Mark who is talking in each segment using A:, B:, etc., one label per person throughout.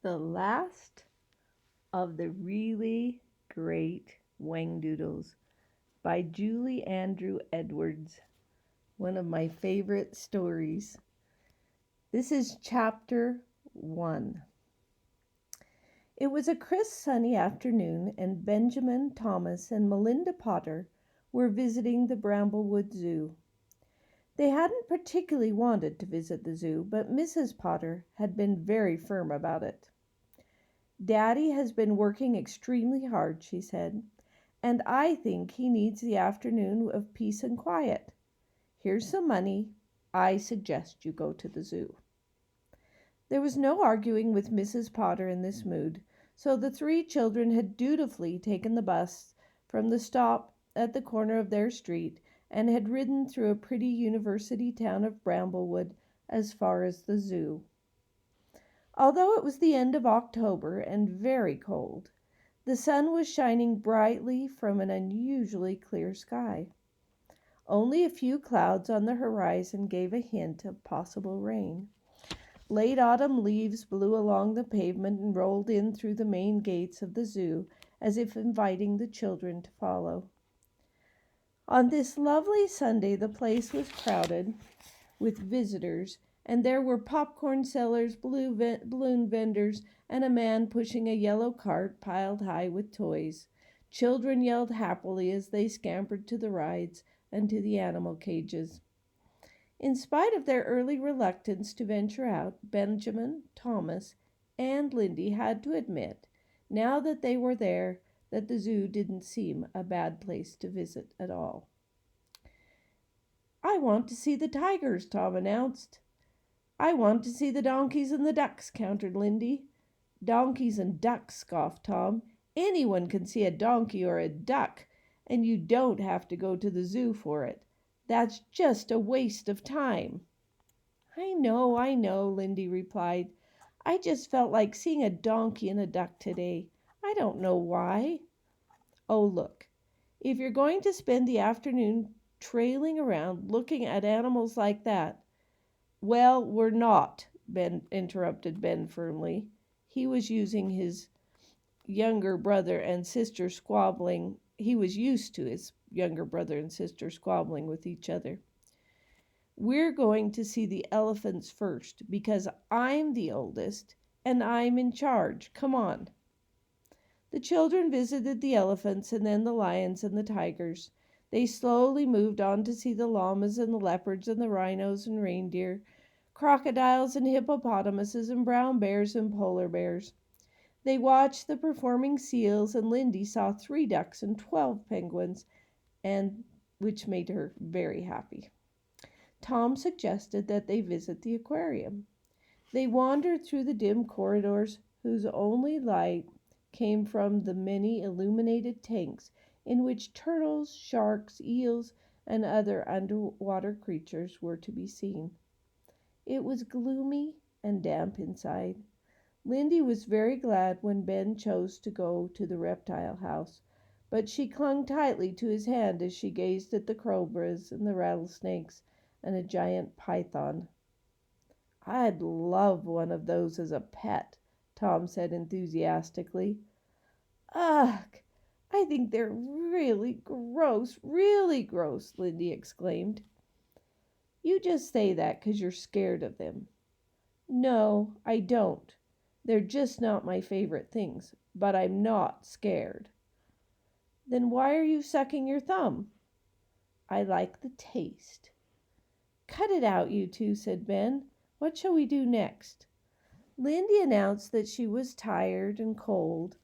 A: The last of the really great Whangdoodles by Julie Andrew Edwards, one of my favorite stories. This is chapter 1. It was a crisp sunny afternoon, and Benjamin, Thomas, and Melinda Potter were visiting the Bramblewood Zoo. They hadn't particularly wanted to visit the zoo, but Mrs. Potter had been very firm about it. "Daddy has been working extremely hard," she said, "and I think he needs the afternoon of peace and quiet. Here's some money. I suggest you go to the zoo." There was no arguing with Mrs. Potter in this mood, so the three children had dutifully taken the bus from the stop at the corner of their street and had ridden through a pretty university town of Bramblewood as far as the zoo. Although it was the end of October and very cold, the sun was shining brightly from an unusually clear sky. Only a few clouds on the horizon gave a hint of possible rain. Late autumn leaves blew along the pavement and rolled in through the main gates of the zoo as if inviting the children to follow. On this lovely Sunday the place was crowded with visitors, and there were popcorn sellers, balloon vendors, and a man pushing a yellow cart piled high with toys. Children yelled happily as they scampered to the rides and to the animal cages. In spite of their early reluctance to venture out, Benjamin, Thomas, and Lindy had to admit, now that they were there, that the zoo didn't seem a bad place to visit at all. "I want to see the tigers," Tom announced. "I want to see the donkeys and the ducks," countered Lindy. "Donkeys and ducks," scoffed Tom. "Anyone can see a donkey or a duck, and you don't have to go to the zoo for it. That's just a waste of time." I know," Lindy replied. "I just felt like seeing a donkey and a duck today. I don't know why." "Oh, look, if you're going to spend the afternoon trailing around looking at animals like that—" "Well, we're not," interrupted Ben firmly. He was used to his younger brother and sister squabbling with each other. "We're going to see the elephants first, because I'm the oldest and I'm in charge. Come on." The children visited the elephants and then the lions and the tigers. They slowly moved on to see the llamas and the leopards and the rhinos and reindeer, crocodiles and hippopotamuses and brown bears and polar bears. They watched the performing seals, and Lindy saw 3 ducks and 12 penguins, and which made her very happy. Tom suggested that they visit the aquarium. They wandered through the dim corridors whose only light came from the many illuminated tanks in which turtles, sharks, eels, and other underwater creatures were to be seen. It was gloomy and damp inside. Lindy was very glad when Ben chose to go to the reptile house, but she clung tightly to his hand as she gazed at the cobras and the rattlesnakes and a giant python. "I'd love one of those as a pet," Tom said enthusiastically. "Ugh! I think they're really gross, Lindy exclaimed. "You just say that 'cause you're scared of them." "No, I don't. They're just not my favorite things, but I'm not scared." "Then why are you sucking your thumb?" "I like the taste." "Cut it out, you two," said Ben. "What shall we do next?" Lindy announced that she was tired and cold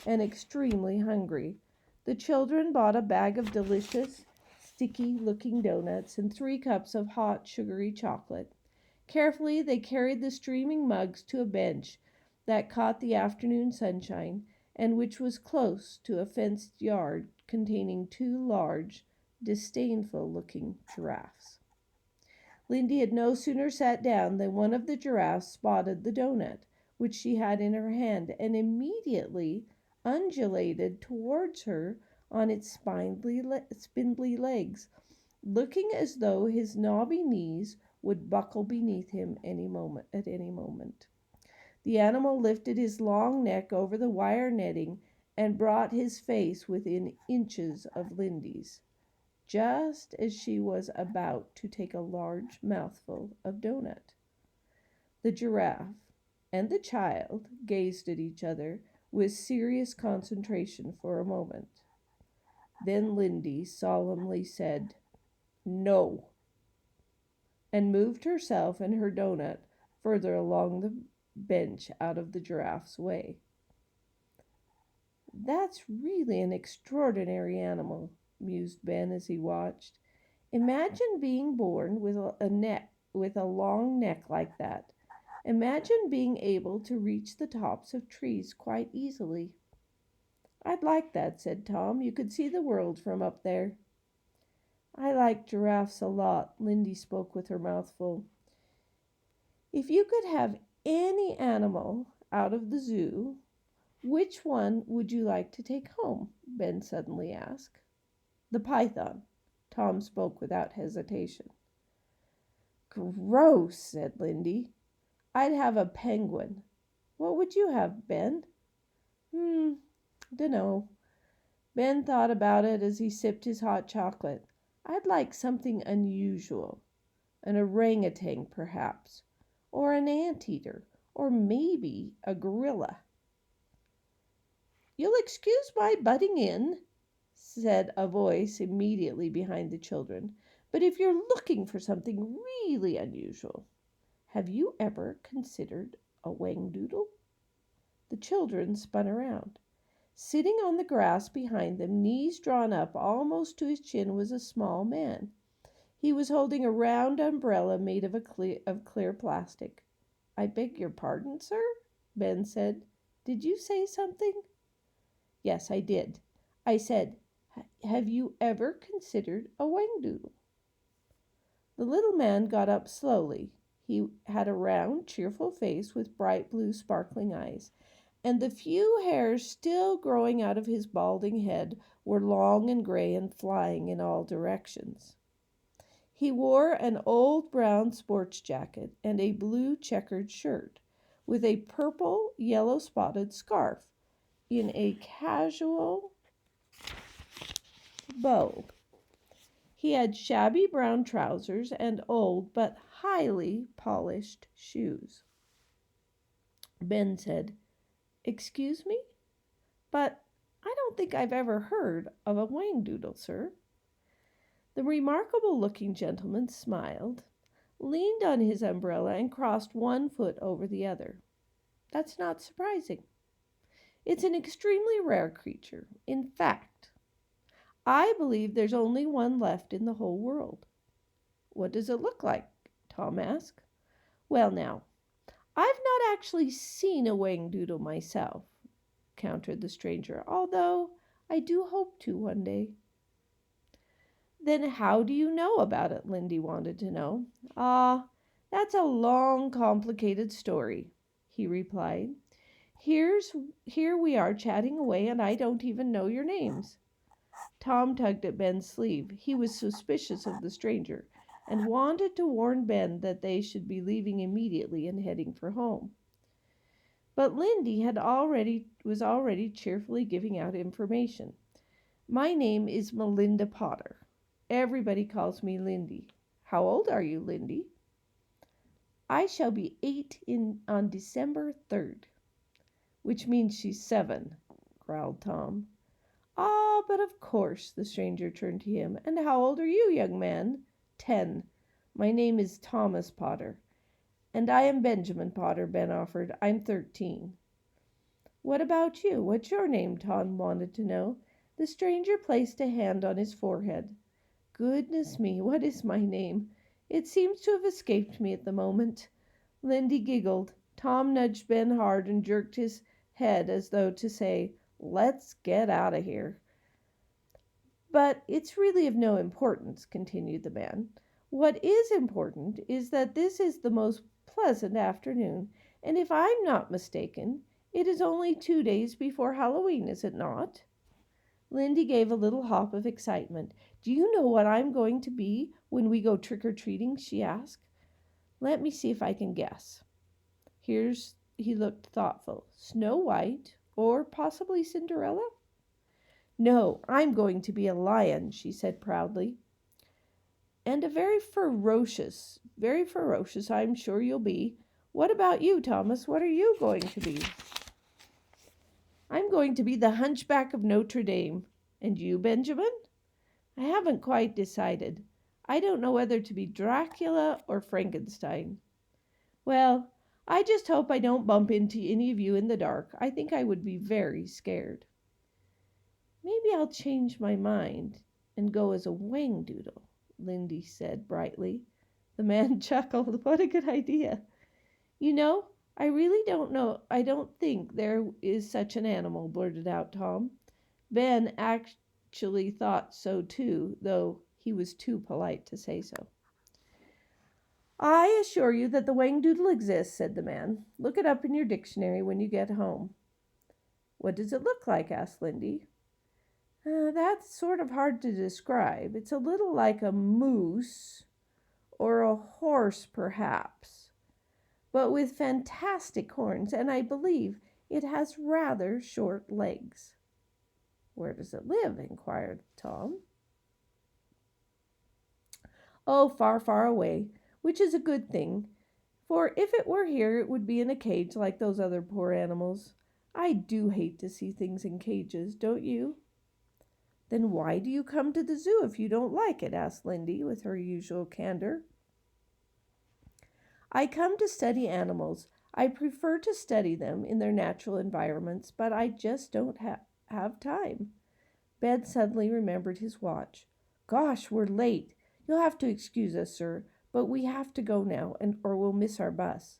A: and extremely hungry. The children bought a bag of delicious, sticky-looking donuts and 3 cups of hot, sugary chocolate. Carefully, they carried the streaming mugs to a bench that caught the afternoon sunshine and which was close to a fenced yard containing 2 large, disdainful-looking giraffes. Lindy had no sooner sat down than one of the giraffes spotted the doughnut, which she had in her hand, and immediately undulated towards her on its spindly legs, looking as though his knobby knees would buckle beneath him at any moment. The animal lifted his long neck over the wire netting and brought his face within inches of Lindy's, just as she was about to take a large mouthful of doughnut. The giraffe and the child gazed at each other with serious concentration for a moment. Then Lindy solemnly said, "No," and moved herself and her doughnut further along the bench out of the giraffe's way. "That's really an extraordinary animal," mused Ben as he watched. "Imagine being born with a long neck like that. Imagine being able to reach the tops of trees quite easily." "I'd like that," said Tom. "You could see the world from up there." "I like giraffes a lot," Lindy spoke with her mouth full. "If you could have any animal out of the zoo, which one would you like to take home?" Ben suddenly asked. "The python." Tom spoke without hesitation. "Gross," said Lindy. "I'd have a penguin. What would you have, Ben?" Dunno." Ben thought about it as he sipped his hot chocolate. "I'd like something unusual. An orangutan, perhaps. Or an anteater. Or maybe a gorilla." "You'll excuse my butting in," said a voice immediately behind the children. "But if you're looking for something really unusual, have you ever considered a Whangdoodle?" The children spun around. Sitting on the grass behind them, knees drawn up almost to his chin, was a small man. He was holding a round umbrella made of clear plastic. "I beg your pardon, sir?" Ben said. "Did you say something?" "Yes, I did. I said, have you ever considered a Whangdoodle?" The little man got up slowly. He had a round, cheerful face with bright blue, sparkling eyes, and the few hairs still growing out of his balding head were long and gray and flying in all directions. He wore an old brown sports jacket and a blue checkered shirt, with a purple yellow spotted scarf in a casual bow. He had shabby brown trousers and old but highly polished shoes. Ben said, "Excuse me, but I don't think I've ever heard of a Whangdoodle, sir." The remarkable-looking gentleman smiled, leaned on his umbrella, and crossed one foot over the other. "That's not surprising. It's an extremely rare creature. In fact, I believe there's only one left in the whole world." "What does it look like?" Tom asked. "Well, now, I've not actually seen a Whangdoodle myself," countered the stranger, "although I do hope to one day." "Then how do you know about it?" Lindy wanted to know. "Ah, that's a long, complicated story," he replied. Here we are chatting away, and I don't even know your names." Tom tugged at Ben's sleeve. He was suspicious of the stranger and wanted to warn Ben that they should be leaving immediately and heading for home. But Lindy was already cheerfully giving out information. "My name is Melinda Potter. Everybody calls me Lindy. How old are you, Lindy?" "I shall be 8 on December 3rd. "Which means she's 7, growled Tom. "Ah, but of course." The stranger turned to him. "And how old are you, young man?" 10. "My name is Thomas Potter." "And I am Benjamin Potter," Ben offered. "I'm 13. "What about you? What's your name?" Tom wanted to know. The stranger placed a hand on his forehead. "Goodness me, what is my name? It seems to have escaped me at the moment." Lindy giggled. Tom nudged Ben hard and jerked his head as though to say, "Let's get out of here." "But it's really of no importance," continued the man. "What is important is that this is the most pleasant afternoon, and if I'm not mistaken, it is only 2 days before Halloween, is it not?" Lindy gave a little hop of excitement. "Do you know what I'm going to be when we go trick-or-treating?" she asked. "Let me see if I can guess. He looked thoughtful. Snow White or possibly Cinderella? No, I'm going to be a lion, she said proudly. And a very ferocious, I'm sure you'll be. What about you, Thomas? What are you going to be? I'm going to be the Hunchback of Notre Dame. And you, Benjamin? I haven't quite decided. I don't know whether to be Dracula or Frankenstein. Well, I just hope I don't bump into any of you in the dark. I think I would be very scared. Maybe I'll change my mind and go as a Whangdoodle, Lindy said brightly. The man chuckled. What a good idea. You know, I really don't know. I don't think there is such an animal, blurted out Tom. Ben actually thought so too, though he was too polite to say so. I assure you that the Whangdoodle exists, said the man. Look it up in your dictionary when you get home. What does it look like? Asked Lindy. That's sort of hard to describe. It's a little like a moose or a horse, perhaps, but with fantastic horns, and I believe it has rather short legs. Where does it live? Inquired Tom. Oh, far, far away, which is a good thing, for if it were here, it would be in a cage like those other poor animals. I do hate to see things in cages, don't you? Then why do you come to the zoo if you don't like it? Asked Lindy with her usual candor. I come to study animals. I prefer to study them in their natural environments, but I just don't have time. Ben suddenly remembered his watch. Gosh, we're late. You'll have to excuse us, sir, but we have to go now, or we'll miss our bus.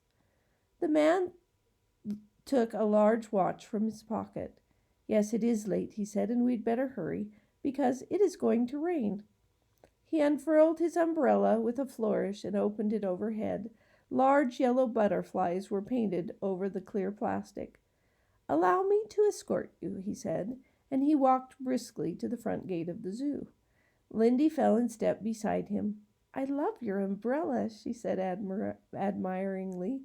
A: The man took a large watch from his pocket. Yes, it is late, he said, and we'd better hurry, because it is going to rain. He unfurled his umbrella with a flourish and opened it overhead. Large yellow butterflies were painted over the clear plastic. Allow me to escort you, he said, and he walked briskly to the front gate of the zoo. Lindy fell in step beside him. I love your umbrella, she said admiringly.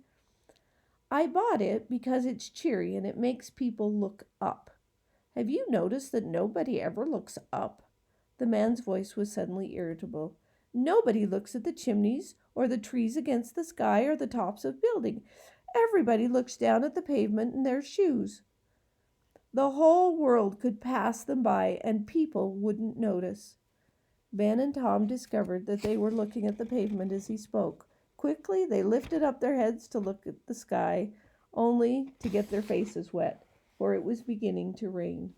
A: I bought it because it's cheery and it makes people look up. Have you noticed that nobody ever looks up? The man's voice was suddenly irritable. Nobody looks at the chimneys or the trees against the sky or the tops of buildings. Everybody looks down at the pavement in their shoes. The whole world could pass them by and people wouldn't notice. Ben and Tom discovered that they were looking at the pavement as he spoke. Quickly, they lifted up their heads to look at the sky, only to get their faces wet, for it was beginning to rain.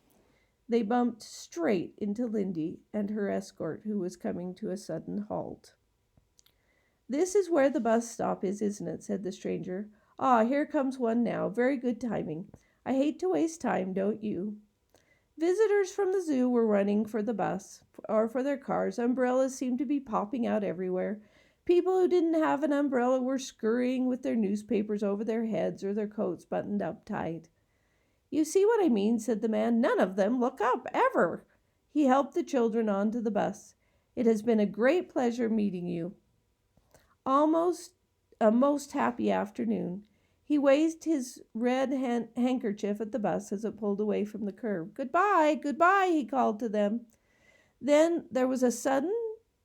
A: They bumped straight into Lindy and her escort, who was coming to a sudden halt. This is where the bus stop is, isn't it? Said the stranger. Ah, here comes one now. Very good timing. I hate to waste time, don't you? Visitors from the zoo were running for the bus or for their cars. Umbrellas seemed to be popping out everywhere. People who didn't have an umbrella were scurrying with their newspapers over their heads or their coats buttoned up tight. You see what I mean, said the man. None of them look up, ever. He helped the children onto the bus. It has been a great pleasure meeting you. Almost a most happy afternoon. He waved his red handkerchief at the bus as it pulled away from the curb. Goodbye, goodbye, he called to them. Then there was a sudden,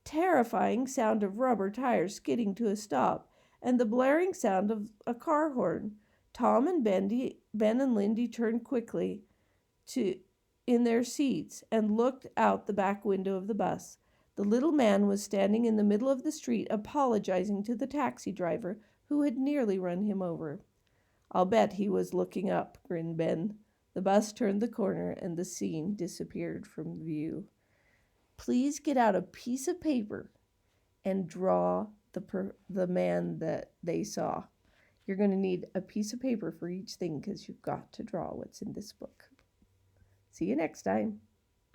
A: terrifying sound of rubber tires skidding to a stop, and the blaring sound of a car horn. Tom and Ben and Lindy turned quickly in their seats and looked out the back window of the bus. The little man was standing in the middle of the street, apologizing to the taxi driver who had nearly run him over. I'll bet he was looking up, grinned Ben. The bus turned the corner and the scene disappeared from view. Please get out a piece of paper and draw the man that they saw. You're going to need a piece of paper for each thing because you've got to draw what's in this book. See you next time.